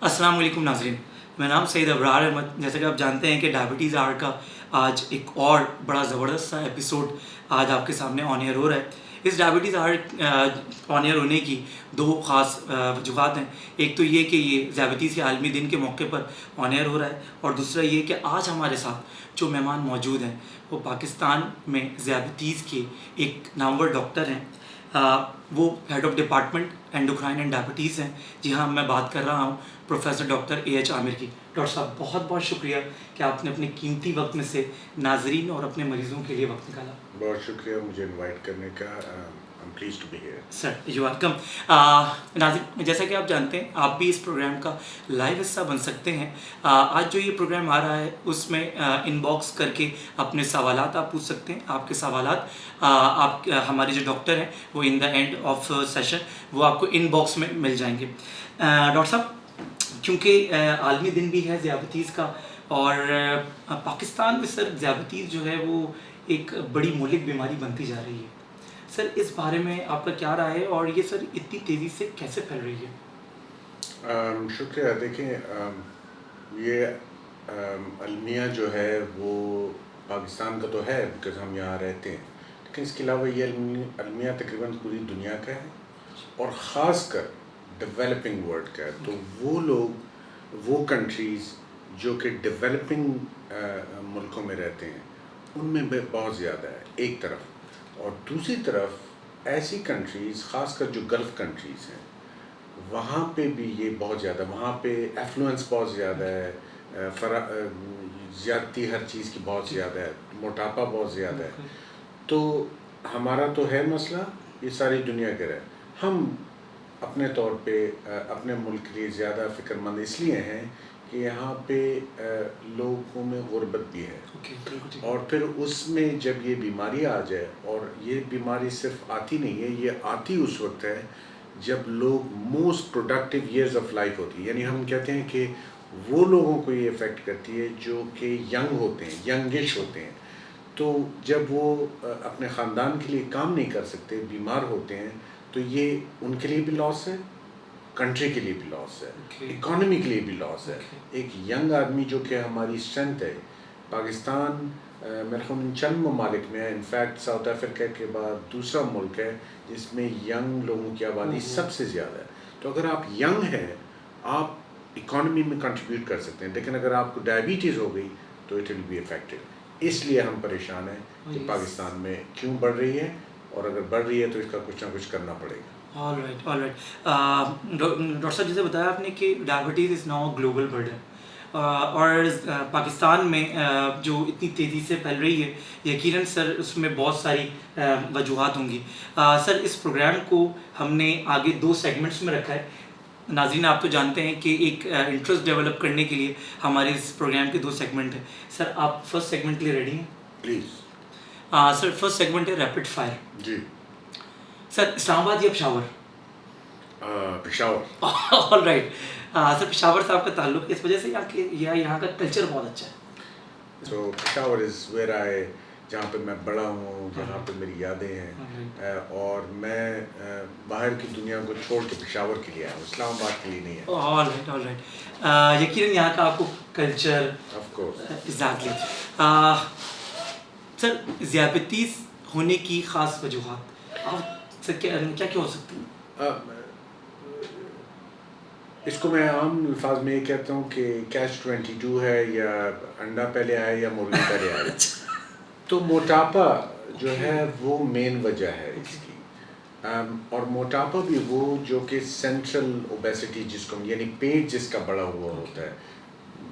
السلام علیکم ناظرین، میں نام سید ابرار احمد. جیسا کہ آپ جانتے ہیں کہ ڈائبٹیز آر کا آج ایک اور بڑا زبردست سا ایپیسوڈ آج آپ کے سامنے آن ایئر ہو رہا ہے. اس ڈائبٹیز آر آن ایئر ہونے کی دو خاص وجوہات ہیں. ایک تو یہ کہ یہ ذیابیطیز کے عالمی دن کے موقع پر آن ایئر ہو رہا ہے، اور دوسرا یہ کہ آج ہمارے ساتھ جو مہمان موجود ہیں وہ پاکستان میں ذیابیطیز کے ایک نامور ڈاکٹر ہیں. وہ head of department endocrine and diabetes ہیں. جی ہاں، میں بات کر رہا ہوں professor doctor A H Aamir کی. ڈاکٹر صاحب، بہت بہت شکریہ کہ آپ نے اپنے قیمتی وقت میں سے ناظرین اور اپنے مریضوں کے لیے وقت نکالا. بہت شکریہ مجھے انوائٹ کرنے کا. I'm pleased to be here. Sir you welcome. ناظرین، جیسا کہ آپ جانتے ہیں آپ بھی اس پروگرام کا لائیو حصہ بن سکتے ہیں. آج جو یہ پروگرام آ رہا ہے اس میں ان باکس کر کے اپنے سوالات آپ پوچھ سکتے ہیں. آپ کے سوالات آپ ہمارے جو ڈاکٹر ہیں وہ ان دا اینڈ آف سیشن وہ آپ کو ان باکس میں مل جائیں گے. ڈاکٹر صاحب، کیونکہ عالمی دن بھی ہے ذیابیطیز کا، اور پاکستان میں سر ذیابیطیز جو ہے وہ ایک بڑی مہلک بیماری بنتی جا رہی ہے. سر اس بارے میں آپ کا کیا رائے ہے، اور یہ سر اتنی تیزی سے کیسے پھیل رہی ہے؟ شکریہ. دیکھیں، یہ المیہ جو ہے وہ پاکستان کا تو ہے بیکاز ہم یہاں رہتے ہیں، لیکن اس کے علاوہ یہ المیہ تقریباً پوری دنیا کا ہے، اور خاص کر ڈیولپنگ ورلڈ کا ہے. تو وہ لوگ، وہ کنٹریز جو کہ ڈیولپنگ ملکوں میں رہتے ہیں ان میں بہت زیادہ ہے ایک طرف، اور دوسری طرف ایسی کنٹریز خاص کر جو گلف کنٹریز ہیں وہاں پہ بھی یہ بہت زیادہ، وہاں پہ ایفلوئنس بہت زیادہ ہے، زیادتی ہر چیز کی بہت زیادہ ہے، موٹاپا بہت زیادہ ہے. تو ہمارا تو ہے مسئلہ، یہ ساری دنیا کا ہے. ہم اپنے طور پہ اپنے ملک کے لیے زیادہ فکر مند اس لیے ہیں کہ یہاں پہ لوگوں میں غربت بھی ہے، اور پھر اس میں جب یہ بیماری آ جائے، اور یہ بیماری صرف آتی نہیں ہے، یہ آتی اس وقت ہے جب لوگ most productive years of life ہوتی ہے. یعنی ہم کہتے ہیں کہ وہ لوگوں کو یہ افیکٹ کرتی ہے جو کہ ینگ ہوتے ہیں، ینگش ہوتے ہیں. تو جب وہ اپنے خاندان کے لیے کام نہیں کر سکتے، بیمار ہوتے ہیں، تو یہ ان کے لیے بھی لاس ہے، کنٹری کے لیے بھی لاس ہے، اکانومی کے لیے بھی لاس ہے. ایک ینگ آدمی جو کہ ہماری اسٹرینتھ ہے، پاکستان میرے خیال میں چند ممالک میں ہے، انفیکٹ ساؤتھ افریقہ کے بعد دوسرا ملک ہے جس میں ینگ لوگوں کی آبادی سب سے زیادہ ہے. تو اگر آپ ینگ ہیں آپ اکانومی میں کنٹریبیوٹ کر سکتے ہیں، لیکن اگر آپ کو ڈائبٹیز ہو گئی تو اٹ ول بی افیکٹڈ. اس لیے ہم پریشان ہیں کہ پاکستان میں کیوں بڑھ رہی ہے، اور اگر بڑھ رہی ہے تو اس کا کچھ نہ کچھ کرنا پڑے گا. All right. ڈاکٹر صاحب، جیسے بتایا آپ نے کہ diabetes is now global burden, اور پاکستان میں جو اتنی تیزی سے پھیل رہی ہے، یقیناً سر اس میں بہت ساری وجوہات ہوں گی. سر اس پروگرام کو ہم نے آگے دو سیگمنٹس میں رکھا ہے. ناظرین، آپ تو جانتے ہیں کہ ایک انٹرسٹ ڈیولپ کرنے کے لیے ہمارے اس پروگرام کے دو سیگمنٹ ہیں. سر آپ فرسٹ سیگمنٹ کے لیے ریڈی ہیں؟ پلیز. سر فرسٹ سیگمنٹ ہے ریپڈ فائر. جی. سر اسلام آباد یا Peshawar? Peshawar. All right. Sir Peshawar سے آپ کا تعلق اس وجہ سے یہاں کا کلچر بہت اچھا ہے. سو پشاور از ویئر آئی، جہاں پہ میں بڑا ہوں، جہاں پہ میری یادیں ہیں، اور میں باہر کی دنیا کو چھوڑ کے پشاور کے لیے آیا ہوں، اسلام آباد کے لیے نہیں ہے. All right all right. یقیناً یہاں کا آپ کو کلچر آف کورس. ایگزیکٹلی. سر ذیابیطیز ہونے کی خاص وجوہات آپ سر کیا ہو سکتی ہیں؟ اس کو میں عام الفاظ میں یہ کہتا ہوں کہ کیچ 22 ہے، یا انڈا پہلے آئے یا مرغی پہلے آئے. تو موٹاپا جو ہے وہ مین وجہ ہے اس کی، اور موٹاپا بھی وہ جو کہ سینٹرل اوبیسٹی جس کو، یعنی پیٹ جس کا بڑا ہوا ہوتا ہے.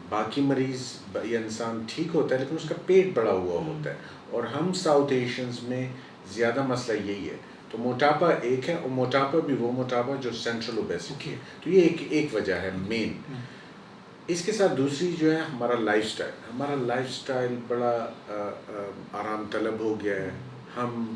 باقی مریض یا انسان ٹھیک ہوتا ہے لیکن اس کا پیٹ بڑا ہوا ہوتا ہے، اور ہم ساؤتھ ایشینز میں زیادہ مسئلہ یہی ہے. تو موٹاپا ایک ہے، اور موٹاپا بھی وہ موٹاپا جو سینٹرل اوبیسٹی ہے. تو یہ ایک وجہ ہے مین. اس کے ساتھ دوسری جو ہے ہمارا لائف سٹائل. ہمارا لائف سٹائل بڑا آرام طلب ہو گیا ہے. ہم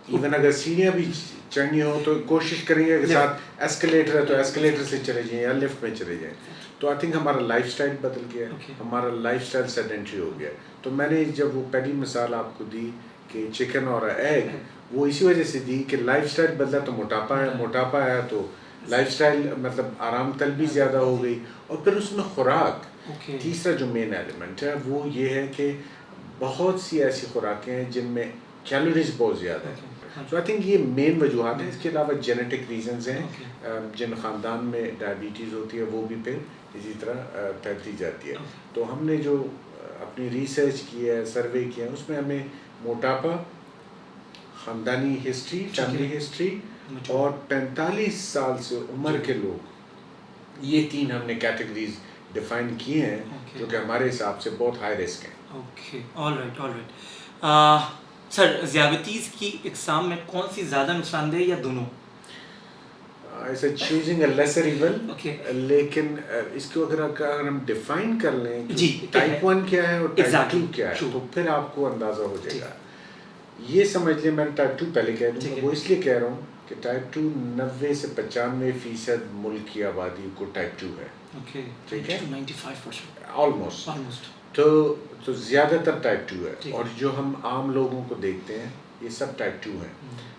ایون اگر سیڑھیاں بھی چڑھنی ہو تو کوشش کریں گے کہ ساتھ ایسکلیٹر ہے تو ایسکلیٹر سے چلے جائیں یا لفٹ میں چلے جائیں. تو آئی تھنک ہمارا لائف سٹائل بدل گیا ہے، ہمارا لائف سٹائل سیڈنٹری ہو گیا ہے. تو میں نے جب وہ پہلی مثال آپ کو دی کہ چکن اور ایگ، وہ اسی وجہ سے دی کہ لائف سٹائل بدلا تو موٹاپا ہے، موٹاپا ہے تو لائف اسٹائل مطلب آرام طلبی زیادہ ہو گئی. اور پھر اس میں خوراک, تیسرا جو مین ایلیمنٹ ہے وہ یہ ہے کہ بہت سی ایسی خوراکیں ہیں جن میں کیلوریز بہت زیادہ ہیں. سو آئی تھنک یہ مین وجوہات ہیں. اس کے علاوہ جینیٹک ریزنز ہیں, جن خاندان میں ڈائبٹیز ہوتی ہے وہ بھی پھر اسی طرح پھیلتی جاتی ہے. تو ہم نے جو اپنی ریسرچ کی ہے, سروے کیا ہے, اس میں ہمیں موٹاپا, خاندانی ہسٹری, فیملی ہسٹری اور 45 سال سے عمر کے لوگ, یہ 3 ہم نے کیٹیگریز ڈیفائن کیے ہیں جو کہ ہمارے حساب سے بہت ہائی رسک ہیں. Okay, all right. سر, ذیابیطیز کی اقسام میں کون سی زیادہ نقصان دہ یا دونوں؟ ایسا چوزنگ اے لیسر ایول, لیکن اس کو اگر ہم ڈیفائن کر لیں کہ ٹائپ 1 کیا ہے اور ٹائپ 2 کیا ہے, تو پھر آپ کو اندازہ ہو جائے گا. یہ سمجھ لیں, میں ٹائپ 2 پہلے کہہ دوں گا, وہ اس لیے کہہ رہا ہوں کہ ٹائپ 2 90 سے 95% ملک کی آبادی کو ٹائپ 2 ہے. ٹھیک ہے, 95% آلموسٹ. تو زیادہ تر ٹائپ 2 ہے. اور جو ہم عام لوگوں کو دیکھتے ہیں یہ سب ٹائپ 2 ہیں.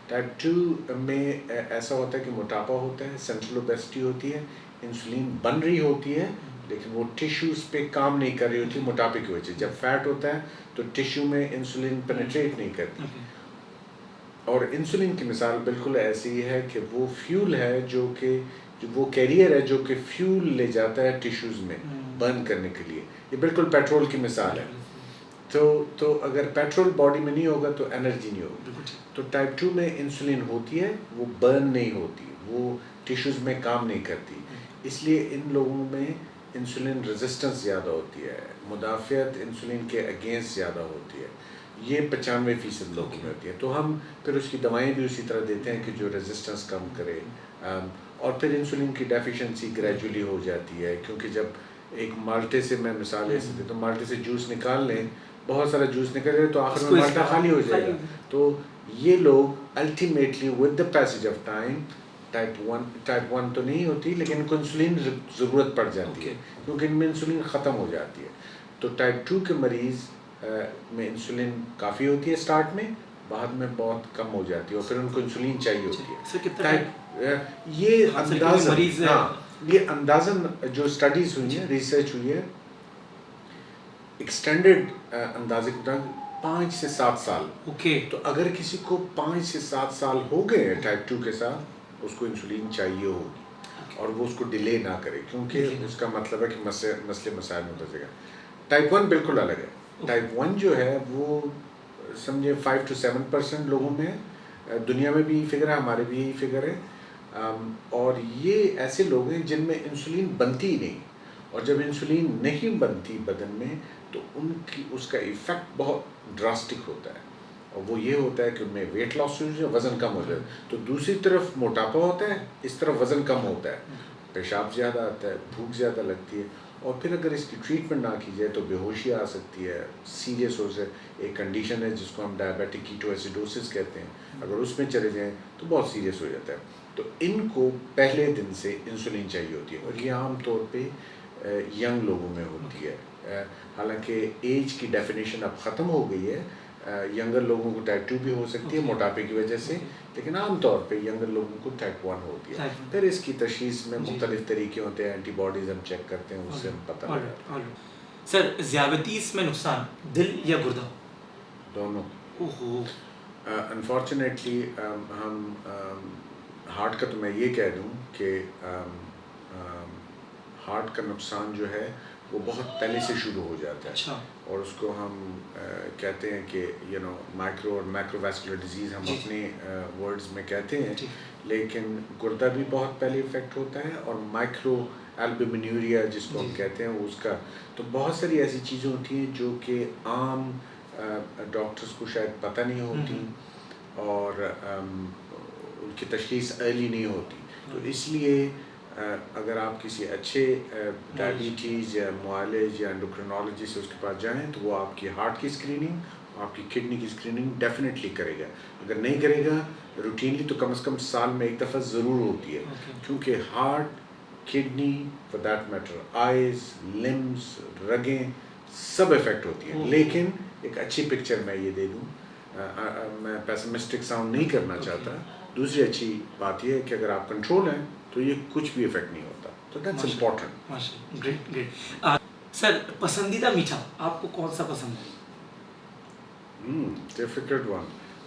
ٹائپ 2 میں ایسا ہوتا ہے کہ موٹاپا ہوتا ہے, سینٹرل اوبیسٹی ہوتی ہے, انسولین بن رہی ہوتی ہے لیکن وہ ٹیشوز پہ کام نہیں کر رہی ہوتی موٹاپے کی وجہ سے. جب فیٹ ہوتا ہے تو ٹیشو میں انسولین پینیٹریٹ نہیں کرتی. اور انسولین کی مثال بالکل ایسی ہے کہ وہ فیول ہے جو وہ کیریئر ہے جو کہ فیول لے جاتا ہے ٹیشوز میں برن کرنے کے لیے. یہ بالکل پیٹرول کی مثال ہے. تو اگر پیٹرول باڈی میں نہیں ہوگا تو انرجی نہیں ہوگی. تو ٹائپ 2 میں انسولین ہوتی ہے, وہ برن نہیں ہوتی, وہ ٹیشوز میں کام نہیں کرتی. اس لیے ان لوگوں میں انسولین ریزسٹنس زیادہ ہوتی ہے, مدافعت انسولین کے اگینسٹ زیادہ ہوتی ہے. یہ 95% لوگوں میں ہوتی ہے. تو ہم پھر اس کی دوائیں بھی اسی طرح دیتے ہیں کہ جو ریزسٹنس کم کرے. اور پھر انسولین کی ڈیفیشنسی گریجولی ہو جاتی ہے, کیونکہ جب ایک مالٹے سے, میں مثال ایسے دے تو مالٹے سے جوس نکال لیں, بہت سارا جوس نکل جائے تو آخر میں مالٹا خالی ہو جائے گا. تو یہ لوگ ultimately with the passage of time type 1 تو نہیں ہوتی لیکن ان کو انسولین ضرورت پڑ جاتی ہے کیونکہ ان میں انسولین ختم ہو جاتی ہے. تو ٹائپ 2 کے مریض میں انسولین کافی ہوتی ہے اسٹارٹ میں, بعد میں بہت کم ہو جاتی ہے اور پھر ان کو انسولین چاہیے ہوتی ہے. یہ اندازاً جو اسٹڈیز ہوئی ہیں, ریسرچ ہوئی ہے, ایکسٹینڈڈ اندازے کے مطابق 5 سے 7 سال. تو اگر کسی کو 5 سے 7 سال ہو گئے ہیں ٹائپ 2 کے ساتھ, اس کو انسولین چاہیے ہوگی اور وہ اس کو ڈیلے نہ کرے, کیونکہ اس کا مطلب ہے کہ مسئلے مسائل میں پھنسے گا. ٹائپ 1 بالکل الگ ہے. ٹائپ 1 جو ہے وہ سمجھے 5 to 7% لوگوں میں, دنیا میں بھی یہی فگر ہے, ہمارے بھی یہی فگر ہے. اور یہ ایسے لوگ ہیں جن میں انسولین بنتی ہی نہیں, اور جب انسولین نہیں بنتی بدن میں تو اس کا ایفیکٹ بہت ڈراسٹک ہوتا ہے, اور وہ یہ ہوتا ہے کہ ان میں ویٹ لاس ہو جائے, وزن کم ہو جائے. تو دوسری طرف موٹاپا ہوتا ہے, اس طرف وزن کم ہوتا ہے, پیشاب زیادہ آتا ہے, بھوک زیادہ لگتی ہے. اور پھر اگر اس کی ٹریٹمنٹ نہ کی جائے تو بے ہوشی آ سکتی ہے, سیریس ہو جائے. ایک کنڈیشن ہے جس کو ہم ڈائبیٹک کیٹو ایسیڈوسس کہتے ہیں, اگر اس میں چلے جائیں تو بہت سیریس ہو جاتا ہے. تو ان کو پہلے دن سے انسولین چاہیے ہوتی ہے, اور یہ عام طور پہ ینگ لوگوں میں ہوتی ہے. حالانکہ ایج کی ڈیفینیشن اب ختم ہو گئی ہے, ینگر لوگوں کو ٹائپ 2 بھی ہو سکتی ہے موٹاپے کی وجہ سے, لیکن عام طور پہ ینگر لوگوں کو ٹائپ 1 ہوتی ہے. پھر اس کی تشخیص میں مختلف طریقے ہوتے ہیں, اینٹی باڈیز ہم چیک کرتے ہیں, اس سے ہم پتہ لگتا ہے. سر, ذیابیطیز میں نقصان دل یا گردہ؟ دونوں. انفارچونیٹلی ہم ہارٹ کا تو میں یہ کہہ دوں کہ ہارٹ کا نقصان جو ہے وہ بہت پہلے سے شروع ہو جاتا ہے, اور اس کو ہم کہتے ہیں کہ مائکرو اور میکرو ویسکولر ڈیزیز ہم اپنے ورڈز میں کہتے ہیں, لیکن گردہ بھی بہت پہلے افیکٹ ہوتا ہے, اور مائکرو البومینوریا جس کو ہم کہتے ہیں اس کا. تو بہت ساری ایسی چیزیں ہوتی ہیں جو کہ عام ڈاکٹرز کو شاید پتہ نہیں ہوتی, اور ان کی تشخیص ارلی نہیں ہوتی. تو اس لیے اگر آپ کسی اچھے ڈائبٹیز یا معالج یا انڈوکرینالوجسٹ سے اس کے پاس جائیں تو وہ آپ کی ہارٹ کی اسکریننگ, آپ کی کڈنی کی اسکریننگ ڈیفینیٹلی کرے گا. اگر نہیں کرے گا روٹینلی تو کم از کم سال میں ایک دفعہ ضرور ہوتی ہے, کیونکہ heart, kidney, for that matter eyes, limbs, رگیں سب افیکٹ ہوتی ہیں. لیکن ایک اچھی پکچر میں یہ دے دوں, میں پیسمسٹک ساؤنڈ نہیں کرنا چاہتا, دوسری اچھی بات یہ ہے کہ اگر آپ کنٹرول ہیں تو یہ کچھ بھی افیکٹ نہیں ہوتا. تو دیٹس امپورٹنٹ. ماشاءاللہ، گریٹ گریٹ. سر پسندیدہ میٹھا آپ کو کون سا پسند ہے؟ Difficult one.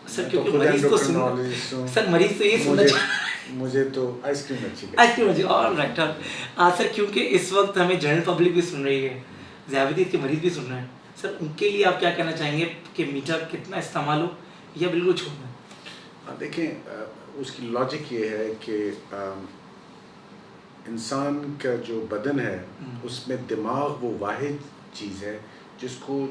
سر کیونکہ مریض کو سر مریض تو یہ سننا چاہیے. مجھے تو آئس کریم اچھی لگتی ہے. آئس کریم اچھی. آل رائٹ. سر کیونکہ اس وقت ہمیں جنرل پبلک بھی سن رہی ہے, ذیابیطیز کے مریض بھی سن رہے ہیں, سر ان کے لیے آپ کیا کہنا چاہیں گے کہ میٹھا کتنا استعمال ہو یا بالکل چھوڑنا ہے؟ دیکھیں اس کی لاجک یہ ہے کہ انسان کا جو بدن ہے اس میں دماغ وہ واحد چیز ہے جس کو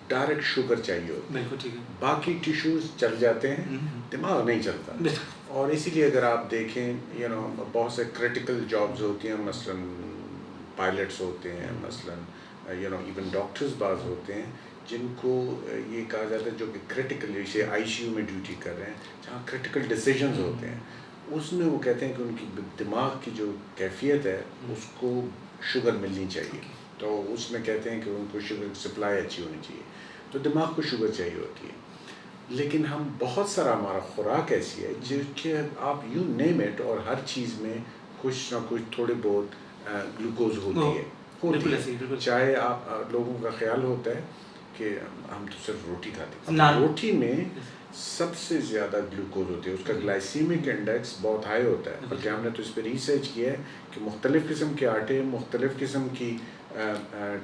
ڈائریکٹ شوگر چاہیے ہوتی ہے. بالکل ٹھیک ہے. باقی ٹیشوز چل جاتے ہیں, دماغ نہیں چلتا. اور اسی لیے اگر آپ دیکھیں بہت سے کرٹیکل جابز ہوتی ہیں, مثلاً پائلٹس ہوتے ہیں, مثلاً ایون ڈاکٹرز بعض ہوتے ہیں جن کو یہ کہا جاتا ہے جو کہ کرٹیکل جیسے آئی سی یو میں ڈیوٹی کر رہے ہیں جہاں کرٹیکل ڈیسیجنز ہوتے ہیں, اس میں وہ کہتے ہیں کہ ان کی دماغ کی جو کیفیت ہے اس کو شوگر ملنی چاہیے. تو اس میں کہتے ہیں کہ ان کو شوگر سپلائی اچھی ہونی چاہیے, تو دماغ کو شوگر چاہیے ہوتی ہے. لیکن ہم بہت سارا ہمارا خوراک ایسی ہے جو کہ آپ یو نیم اٹ, اور ہر چیز میں کچھ نہ کچھ تھوڑے بہت گلوکوز ہوتی ہے. چاہے آپ لوگوں کا خیال ہوتا ہے کہ ہم تو صرف روٹی کھاتے ہیں, روٹی میں سب سے زیادہ گلوکوز ہوتی ہے, اس کا گلائسیمک انڈیکس بہت ہائی ہوتا ہے. بلکہ ہم نے تو اس پہ ریسرچ کیا ہے کہ مختلف قسم کے آٹے, مختلف قسم کی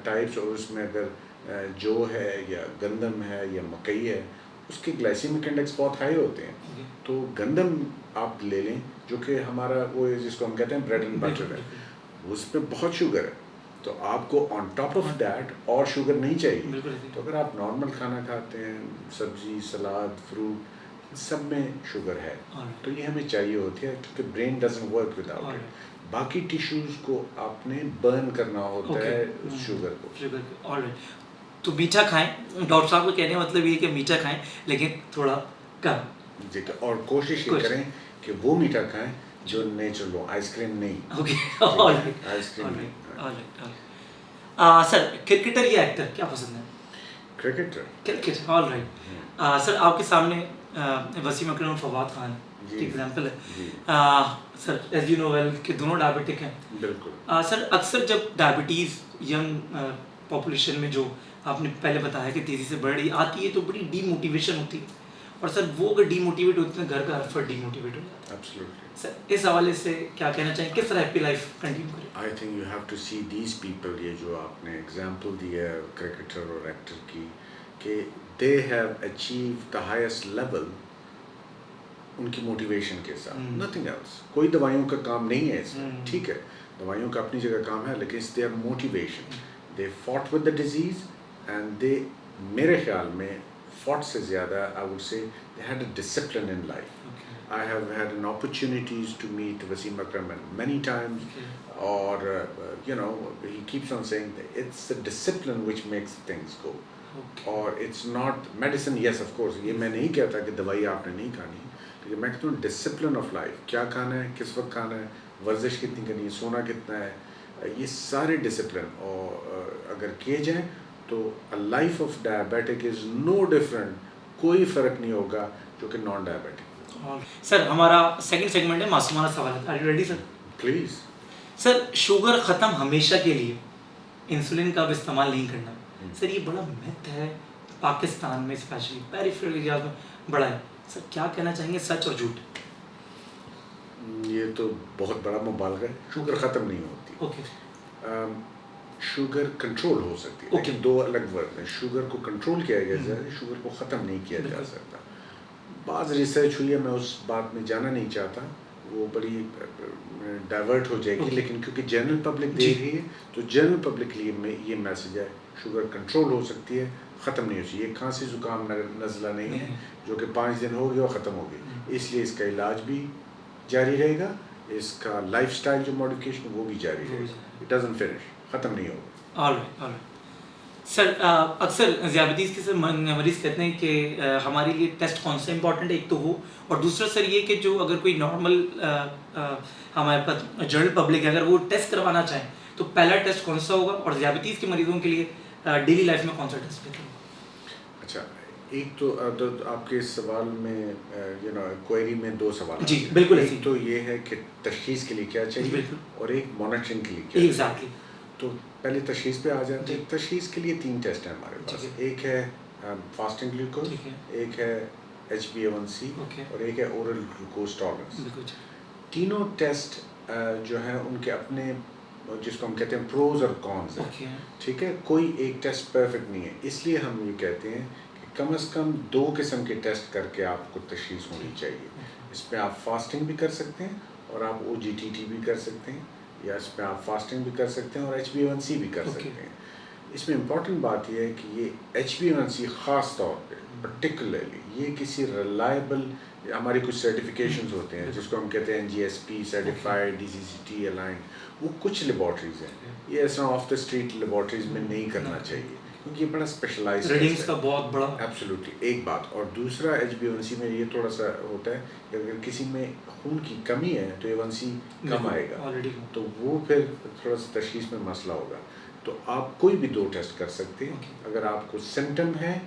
ٹائپس, اور اس میں اگر جو ہے یا گندم ہے یا مکئی ہے اس کے گلائسیمک انڈیکس بہت ہائی ہوتے ہیں. تو گندم آپ لے لیں جو کہ ہمارا وہ جس کو ہم کہتے ہیں بریڈ اینڈ بٹر ہے, اس پہ بہت شوگر ہے. تو آپ کو آن ٹاپ آف دیٹ اور شوگر نہیں چاہیے. تو اگر آپ نارمل کھانا کھاتے ہیں, سبزی, سلاد, فروٹ, سب میں شوگر ہے, تو یہ ہمیں چاہیے ہوتی ہے کیونکہ brain doesn't work with out it. باقی ٹیشوز کو آپ نے برن کرنا ہوتا ہے اس شوگر کو. تو میٹھا کھائیں, ڈاکٹر صاحب کو کہنے کا مطلب یہ کہ میٹھا کھائیں لیکن تھوڑا کم. جی, اور کوشش یہ کریں کہ وہ میٹھا کھائیں جو نیچرل ہو, آئس کریم نہیں. آئس کریم نہیں. سر کرکٹر یا ایکٹر کیا پسند ہے؟ کرکٹ. آل رائٹ. سر آپ کے سامنے وسیم اکرم اور فواد خان کی ایگزامپل ہے. سر ایز یو نو ویل کہ دونوں ڈائبیٹک ہیں. بالکل. سر اکثر جب ڈائبٹیز ینگ پاپولیشن میں جو آپ نے پہلے بتایا کہ تیزی سے بڑھ رہی آتی ہے تو بڑی ڈی موٹیویشن ہوتی ہے, اور سر وہ اگر ڈی موٹیویٹ ہوتے ہیں گھر کا ہر فرد ڈی موٹیویٹ ہو جاتا ہے. Absolutely. سر اس حوالے سے کیا کہنا چاہیں, کس طرح ہیپی لائف کنٹینیو کریں؟ I think you have to see these people, یہ جو آپ نے ایگزامپل دی ہے کرکٹر اور ایکٹر کی, کہ they have achieve the highest level ان کی موٹیویشن کے ساتھ, نتھنگ ایلس. کوئی دوائیوں کا کام نہیں ہے اس میں, ٹھیک ہے, دوائیوں کا اپنی جگہ کام ہے, لیکن it's their motivation. They fought with the disease and they, میرے خیال میں فاٹ سے زیادہ I would say they had a discipline in life. I have had an opportunities to meet Wasim Akram many times, or he keeps on saying that it's the discipline which makes things go. Or it's not medicine. Yes, of course, یہ میں نہیں کہتا کہ دوائی آپ نے نہیں کھانی, لیکن میں کہتا ہوں ڈسپلن آف لائف, کیا کھانا ہے, کس وقت کھانا ہے, ورزش کتنی کرنی ہے, سونا کتنا ہے, یہ سارے ڈسپلن اور اگر کیے جائیں تو life of diabetic is no different, کوئی فرق نہیں ہوگا جو کہ نان ڈائبیٹک. سر ہمارا سیکنڈ سیگمنٹ ہے معصومانہ سوالات. Are you ready sir? Please. Sir sugar ختم ہمیشہ کے لیے انسولین کا اب استعمال نہیں کرنا, سر یہ بڑا میتھ ہے پاکستان میں, اسپیشلی پیریفرل ایریاز میں بڑا ہے. سر کیا کہنا چاہیں گے, سچ اور جھوٹ؟ یہ تو بہت بڑا مبالغہ ہے. شوگر ختم نہیں ہوتی. اوکے. شوگر کنٹرول ہو سکتی ہے, لیکن دو الگ ورڈ ہیں. شوگر کو کنٹرول کیا جا سکتا ہے, شوگر کو ختم نہیں کیا جا سکتا. بعض ریسرچ ہوئی ہے, میں اس بات میں جانا نہیں چاہتا, وہ بڑی ڈائیورٹ ہو جائے گی, لیکن کیونکہ جنرل پبلک دیکھ رہی ہے تو جنرل پبلک لیے میں یہ میسج ہے, شوگر کنٹرول ہو سکتی ہے, ختم نہیں ہو سکتی. یہ کھانسی زکام نزلہ نہیں ہے جو کہ 5 دن ہو گیا اور ختم ہو گئی. اس لیے اس کا علاج بھی جاری رہے گا, اس کا لائف سٹائل جو موڈیفکیشن وہ بھی جاری رہے گا. اٹ ڈزنٹ فنش, ختم نہیں ہوگا. آل رائٹ. سر اکثر ذیابیطیز کے مریض کہتے ہیں کہ ہمارے لیے ٹیسٹ کون سا امپورٹنٹ ہے, ایک تو وہ, اور دوسرا سر یہ کہ جو اگر کوئی نارمل ہمارے پاس جنرل پبلک ہے اگر وہ ٹیسٹ کروانا چاہیں تو پہلا ٹیسٹ کون سا ہوگا, اور ذیابیطیز کے مریضوں کے لیے ڈیلی لائف میں کون سا ٹیسٹ بہتر ہوگا؟ اچھا, ایک تو آپ کے سوال میں کوئری میں دو سوال جی بالکل. ایک تو یہ ہے کہ تشخیص کے لیے کیا چاہیے اور ایک مانیٹرنگ کے لیے کیا ایگزیکٹلی. تو پہلے تشخیص پہ آ جاتے ہیں. تشخیص کے لیے 3 ٹیسٹ ہیں ہمارے پاس. ایک ہے فاسٹنگ گلوکوز, ایک ہے HbA1c اور ایک ہے اورل گلوکوز ٹالرنس. تینوں ٹیسٹ جو ہیں ان کے اپنے جس کو ہم کہتے ہیں پروز اور کونز ہیں. ٹھیک ہے, کوئی ایک ٹیسٹ پرفیکٹ نہیں ہے. اس لیے ہم یہ کہتے ہیں کہ کم از کم 2 قسم کے ٹیسٹ کر کے آپ کو تشخیص ہونی چاہیے. اس میں آپ فاسٹنگ بھی کر سکتے ہیں اور آپ OGTT بھی کر سکتے ہیں, یا اس میں آپ فاسٹنگ بھی کر سکتے ہیں اور HbA1c بھی کر سکتے ہیں. اس میں امپورٹنٹ بات یہ ہے کہ یہ HbA1c خاص طور پہ پرٹیکولرلی یہ کسی ریلائبل, ہماری کچھ سرٹیفکیشنز ہوتے ہیں جس کو ہم کہتے ہیں NGSP سرٹیفائڈ, DCCT الائنڈ, وہ کچھ لیبارٹریز ہیں, یہ ایسا آف دا اسٹریٹ لیبارٹریز میں نہیں کرنا چاہیے کیونکہ یہ بڑا اسپیشلائز ریڈنگز کا بہت بڑا. ایبسلیوٹلی ایک بات. اور دوسرا HbA1c میں یہ تھوڑا سا ہوتا ہے کہ اگر کسی میں خون کی کمی ہے تو A1c کم آئے گا, تو وہ پھر تھوڑا سا تشخیص میں مسئلہ ہوگا. تو آپ کوئی بھی 2 ٹیسٹ کر سکتے ہیں. اگر آپ کو سمٹم ہے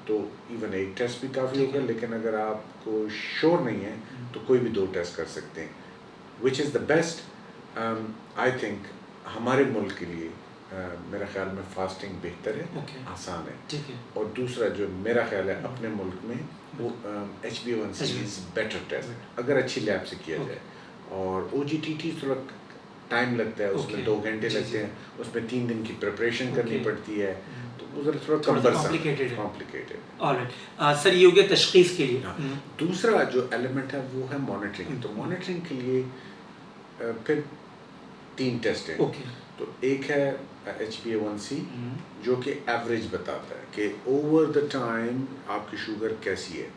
تو ایون ایک ٹیسٹ بھی کافی ہوگا, لیکن اگر آپ کو شور نہیں ہے تو کوئی بھی 2 ٹیسٹ کر سکتے ہیں. وچ از دا بیسٹ. آئی تھنک ہمارے ملک کے لیے میرا خیال میں فاسٹنگ بہتر ہے, آسان ہے. اور دوسرا جو میرا خیال ہے اپنے ملک میں وہ HbA1c از بیٹر ٹیسٹ اگر اچھی لیب سے کیا جائے. اور OGTT تھوڑا ٹائم لگتا ہے, اس میں 2 گھنٹے لگتے ہیں, اس میں 3 دن کی پریپریشن کرنی پڑتی ہے, تو وہ ذرا تھوڑا کمپلیکیٹڈ. سر یہ ہو گیا تشخیص کے لیے. دوسرا جو ایلیمنٹ ہے وہ ہے مانیٹرنگ. تو مانیٹرنگ کے لیے پھر 3 ٹیسٹ ہیں. تو ایک ہے HbA1c جو کہ ایوریج بتاتا ہے کہ اوور دا ٹائم آپ کی شوگر کیسی ہے,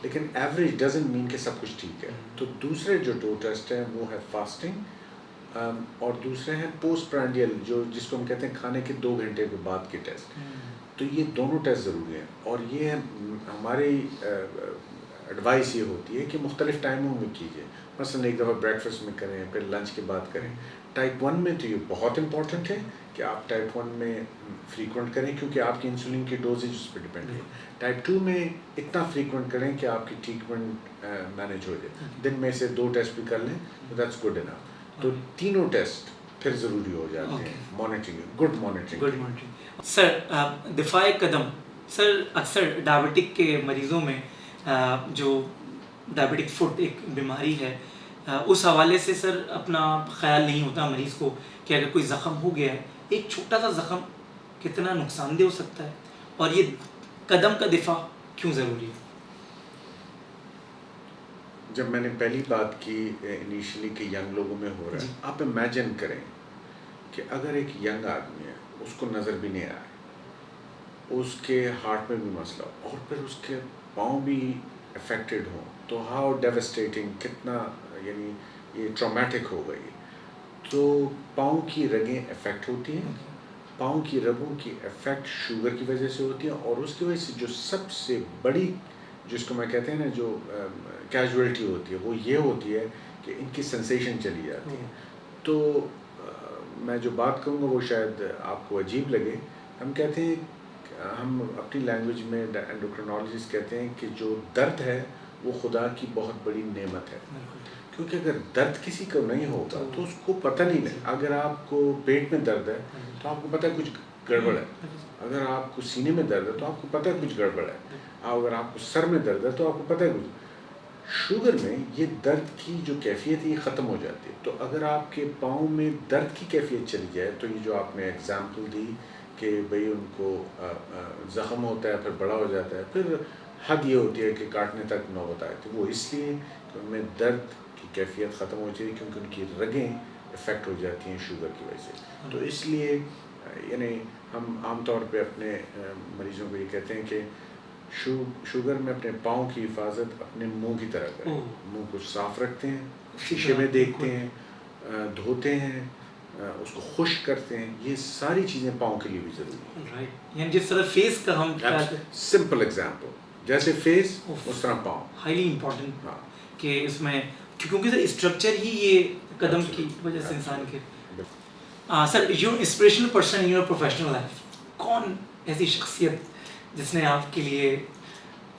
لیکن ایوریج ڈزنٹ مین کہ سب کچھ ٹھیک ہے. تو دوسرے جو 2 ٹیسٹ ہیں وہ ہے فاسٹنگ اور دوسرے ہیں پوسٹ پرانڈیل جس کو ہم کہتے ہیں کھانے کے 2 گھنٹے کے بعد کے ٹیسٹ. تو یہ دونوں ٹیسٹ ضروری ہیں, اور یہ ہماری ایڈوائس یہ ہوتی ہے کہ مختلف ٹائموں میں کیجیے. مثلاً ایک دفعہ بریکفاسٹ میں کریں, پھر لنچ کے بعد کریں. ٹائپ 1 میں تو یہ بہت امپورٹنٹ ہے کہ آپ ٹائپ 1 میں فریکوینٹ کریں کیونکہ آپ کی انسولین کی ڈوزیج اس پہ ڈپینڈ ہے. ٹائپ 2 میں اتنا فریکوینٹ کریں کہ آپ کی ٹریٹمنٹ مینیج ہو جائے. دن میں سے 2 ٹیسٹ بھی کر لیں تو دیٹس گڈ انف. تو تینوں ٹیسٹ پھر ضروری ہو جاتے ہیں. Monitoring, good monitoring. سر دفاع قدم, سر اکثر ڈائبٹک کے مریضوں میں جو ڈائبٹک فٹ ایک بیماری ہے, اس حوالے سے سر اپنا خیال نہیں ہوتا مریض کو کہ اگر کوئی زخم ہو گیا ہے, ایک چھوٹا سا زخم کتنا نقصان دہ ہو سکتا ہے, اور یہ قدم کا دفاع کیوں ضروری ہے؟ جب میں نے پہلی بات کی انیشلی کہ ینگ لوگوں میں ہو رہا ہے, آپ امیجن کریں کہ اگر ایک ینگ آدمی ہے, اس کو نظر بھی نہیں آ رہا, اس کے ہارٹ میں بھی مسئلہ ہو اور پھر اس کے پاؤں بھی افیکٹڈ ہوں, تو ہاؤ ڈیوسٹیٹنگ, کتنا یعنی یہ ٹرامیٹک ہو گئی. تو پاؤں کی رگیں افیکٹ ہوتی ہیں, پاؤں کی رگوں کی افیکٹ شوگر کی وجہ سے ہوتی ہے, اور اس کی وجہ سے جو سب سے بڑی جس کو میں کہتے ہیں نا جو کیجویلٹی ہوتی ہے وہ یہ ہوتی ہے کہ ان کی سنسیشن چلی جاتی ہے. تو میں جو بات کروں گا وہ شاید آپ کو عجیب لگے. ہم کہتے ہیں, ہم اپنی لینگویج میں اینڈوکرینالوجسٹ کہتے ہیں کہ جو درد ہے وہ خدا کی بہت بڑی نعمت ہے, کیونکہ اگر درد کسی کو نہیں ہوگا تو اس کو پتہ نہیں ہے. اگر آپ کو پیٹ میں درد ہے تو آپ کو پتہ ہے کچھ گڑبڑ ہے, اگر آپ کو سینے میں درد ہے تو آپ کو پتہ ہے کچھ گڑبڑ ہے, اگر آپ کو سر میں درد ہے تو آپ کو پتہ ہے کچھ. شوگر میں یہ درد کی جو کیفیت ہے یہ ختم ہو جاتی ہے. تو اگر آپ کے پاؤں میں درد کی کیفیت چلی جائے, تو یہ جو آپ نے ایگزامپل دی کہ بھئی ان کو زخم ہوتا ہے پھر بڑا ہو جاتا ہے, پھر حد یہ ہوتی ہے کہ کاٹنے تک نوبت آئے, تو وہ اس لیے کہ ان میں درد کی کیفیت ختم ہو جائے کیونکہ ان کی رگیں افیکٹ ہو جاتی ہیں شوگر کی وجہ سے. تو اس لیے یعنی ہم عام طور پہ اپنے مریضوں کو یہ کہتے ہیں کہ شوگر میں اپنے پاؤں کی حفاظت اپنے منہ کی طرح کریں. منہ کو صاف رکھتے ہیں, شیشے میں دیکھتے ہیں, دھوتے ہیں, اس کو خشک کرتے ہیں. یہ ساری چیزیں پاؤں کے لیے بھی ضروری ہیں. یعنی جس طرح فیس کا ہم سمپل ایگزامپل, جیسے فیس اس طرح پاؤں. ہائیلی امپورٹنٹ کہ اس میں کیونکہ سر اسٹرکچر ہی یہ قدم کی وجہ سے انسان کے. Sir your inspirational person in your professional life, کون ایسی شخصیت جس نے آپ کے لیے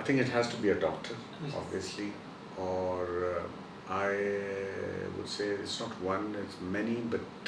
I think it has to be a doctor, obviously, or I would say it's not one, it's many, but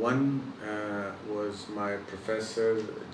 One was my professor,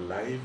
alive.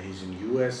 He's in US,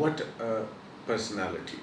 What a personality,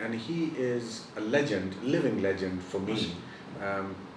and he is a legend, living legend for me.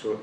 So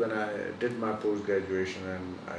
when I did my post graduation and I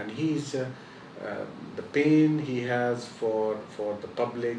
And he's the pain he has for the public,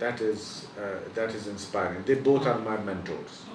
that is inspiring. They both are my mentors.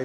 I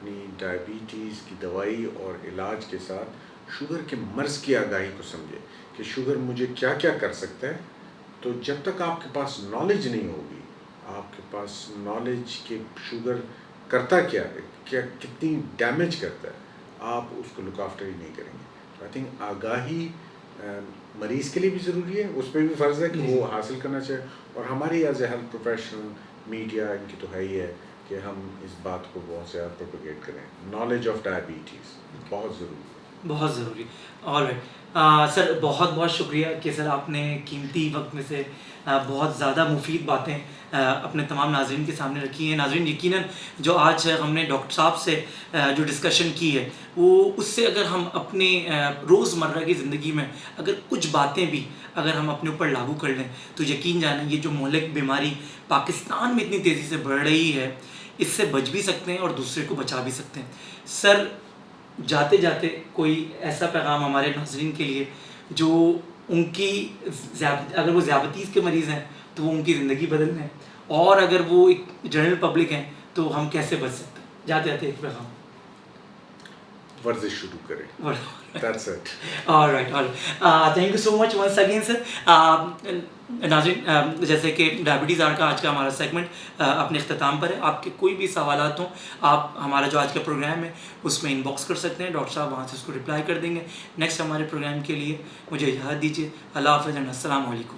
اپنی diabetes کی دوائی اور علاج کے ساتھ sugar کے مرض کی آگاہی کو سمجھے کہ شوگر مجھے کیا کیا کر سکتا ہے. تو جب تک آپ کے پاس نالج نہیں ہوگی, آپ کے پاس نالج کہ شوگر کرتا کیا ہے, کیا کتنی ڈیمیج کرتا ہے, آپ اس کو لک آفٹر ہی نہیں کریں گے. تو آئی تھنک آگاہی مریض کے لیے بھی ضروری ہے, اس پہ بھی فرض ہے کہ وہ حاصل کرنا چاہے, اور ہماری as a health professional media ان کی تو ہے ہی ہے کہ ہم اس بات کو بہت زیادہ پروپیگیٹ کریں. نالج آف ڈائبٹیز بہت ضروری ہے, بہت ضروری. آل رائٹ سر, بہت بہت شکریہ کہ سر آپ نے قیمتی وقت میں سے بہت زیادہ مفید باتیں اپنے تمام ناظرین کے سامنے رکھی ہیں. ناظرین, یقیناً جو آج ہم نے ڈاکٹر صاحب سے جو ڈسکشن کی ہے وہ اس سے اگر ہم اپنے روزمرہ کی زندگی میں اگر کچھ باتیں بھی اگر ہم اپنے اوپر لاگو کر لیں تو یقین جانیں یہ جو مہلک بیماری پاکستان میں اتنی تیزی سے بڑھ رہی ہے اس سے بچ بھی سکتے ہیں اور دوسرے کو بچا بھی سکتے ہیں. سر, جاتے جاتے کوئی ایسا پیغام ہمارے ناظرین کے لیے جو ان کی اگر وہ ذیابطیس کے مریض ہیں تو وہ ان کی زندگی بدل دیں, اور اگر وہ ایک جنرل پبلک ہیں تو ہم کیسے بچ سکتے ہیں, جاتے جاتے ایک پیغام. ورزش شروع کریں. That's it. All right. Thank you so much once again, sir. ناظرین, جیسے کہ ڈائبٹیز آر کا آج کا ہمارا سیگمنٹ اپنے اختتام پر ہے. آپ کے کوئی بھی سوالات ہوں, آپ ہمارا جو آج کا پروگرام ہے اس میں ان باکس کر سکتے ہیں, ڈاکٹر صاحب وہاں سے اس کو رپلائی کر دیں گے. نیکسٹ ہمارے پروگرام کے لیے مجھے اجازت دیجیے. اللہ حافظ اینڈ السلام علیکم.